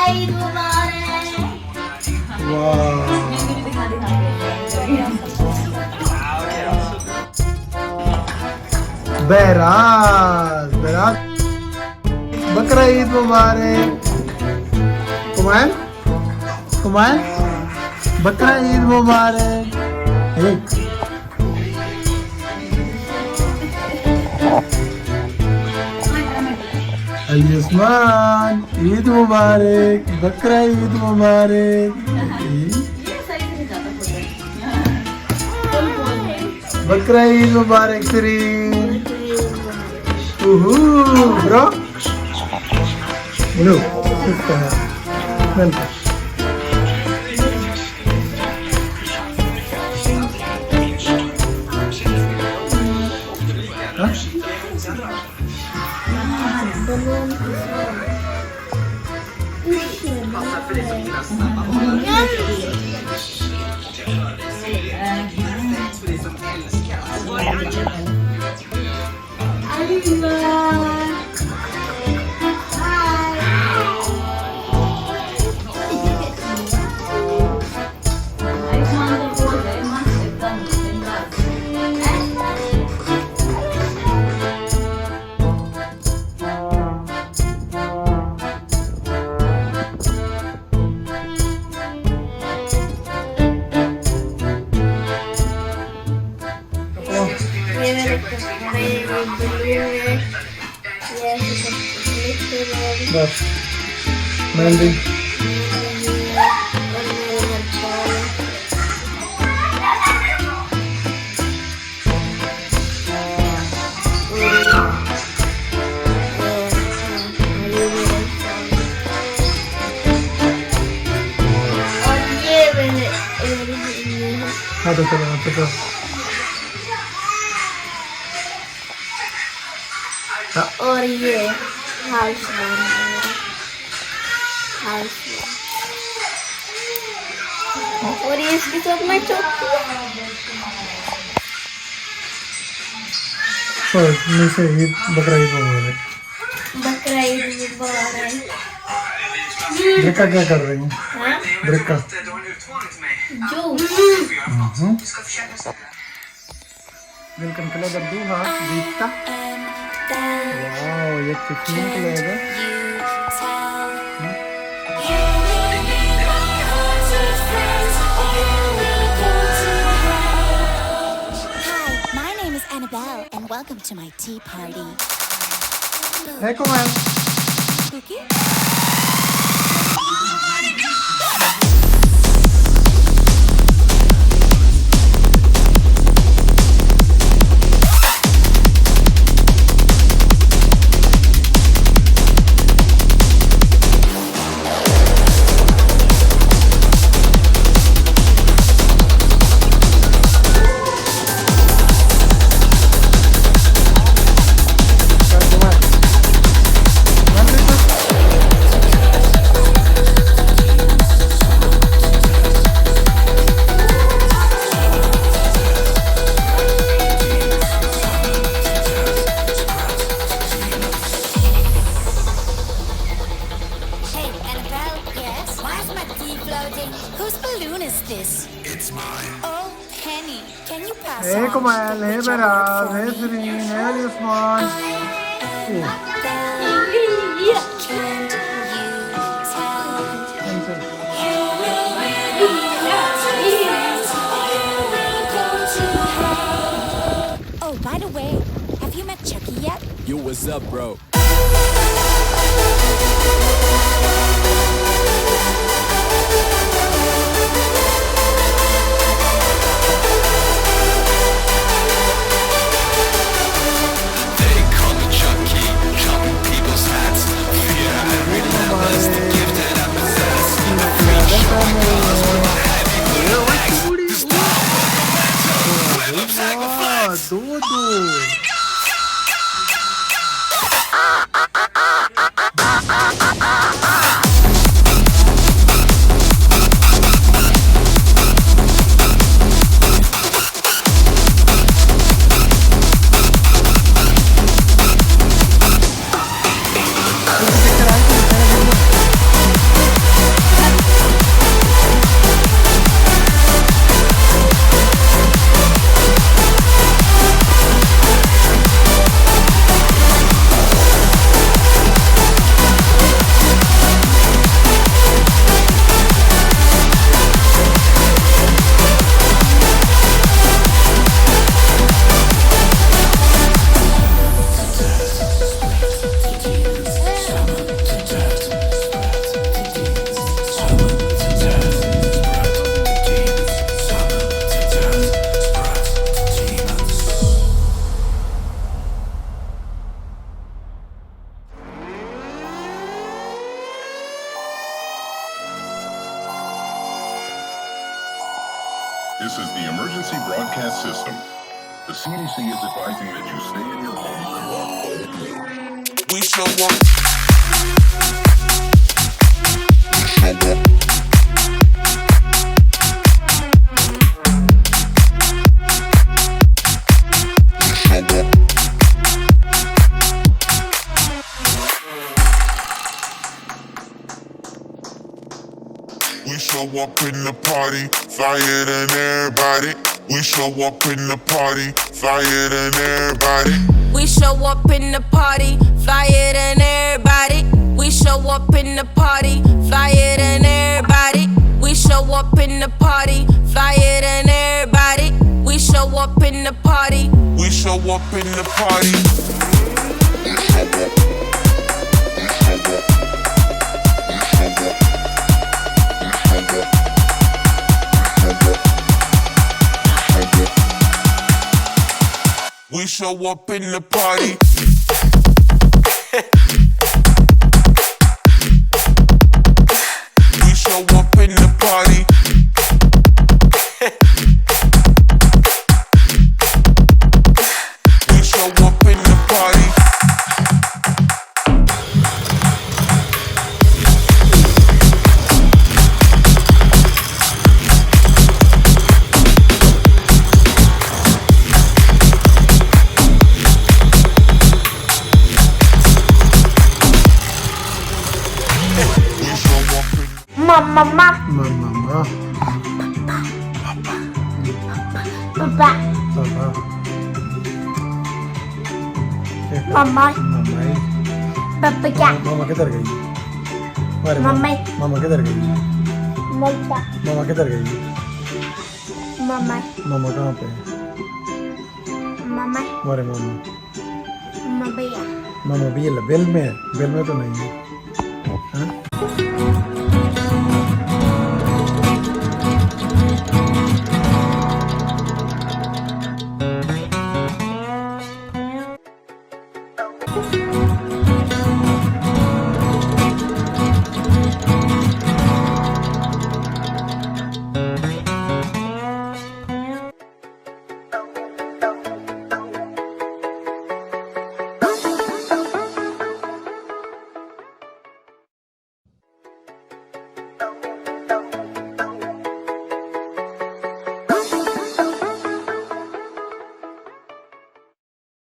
ईद मुबारक। बहराज बहराज बकरा ईद मुबारक। कुमार कुमार बकरा ईद मुबारक। उस्मान ईद मुबारक। बकरा ईद मुबारक। बकरा ईद मुबारक सरीन। ब्रो लो बस मेहंदी हाँ तो चलो और ये और ये इसके साथ मैं चौकी से ईद बकरा ईद मुबारक। बकरा ईद मुबारक। ब्रिका क्या कर रही हैं? ब्रिका Welcome to the Doha, Vita. Wow, ये कितनी कलर है? Hi, my name is Annabelle, and welcome to my tea party. Hey, come on. Cookie? Whose balloon is this? It's mine. Oh, Penny, can you pass Hey, on Kumail. the Hey, picture Beraz. for Hey, me? Serene. Hey, Usman. Can you tell? You will really have to face, or you will go to hell. Oh, by the way, have you met Chucky yet? Yo, what's up, bro? दो This is the emergency broadcast system. The CDC is advising that you stay in your home and walk home. We show up. We show up in the party, flyer than everybody. We show up in the party, flyer than everybody. We show up in the party, flyer than everybody. We show up in the party, flyer than everybody. We show up in the party, flyer than everybody. We show up in the party. We show up in the party. We show up in the party. We show up in the party. We show up in the party. Mama, Mama. Papa, Papa. Mama, Mama. Papa क्या? मामा किधर गई? अरे mummy. मामा किधर गई? मम्मा, मामा किधर गई? मम्मा, मामा कहाँ पे? मम्मा, अरे मामा मम्मा भैया। मामा बेल में है। बेल में तो नहीं है हाँ?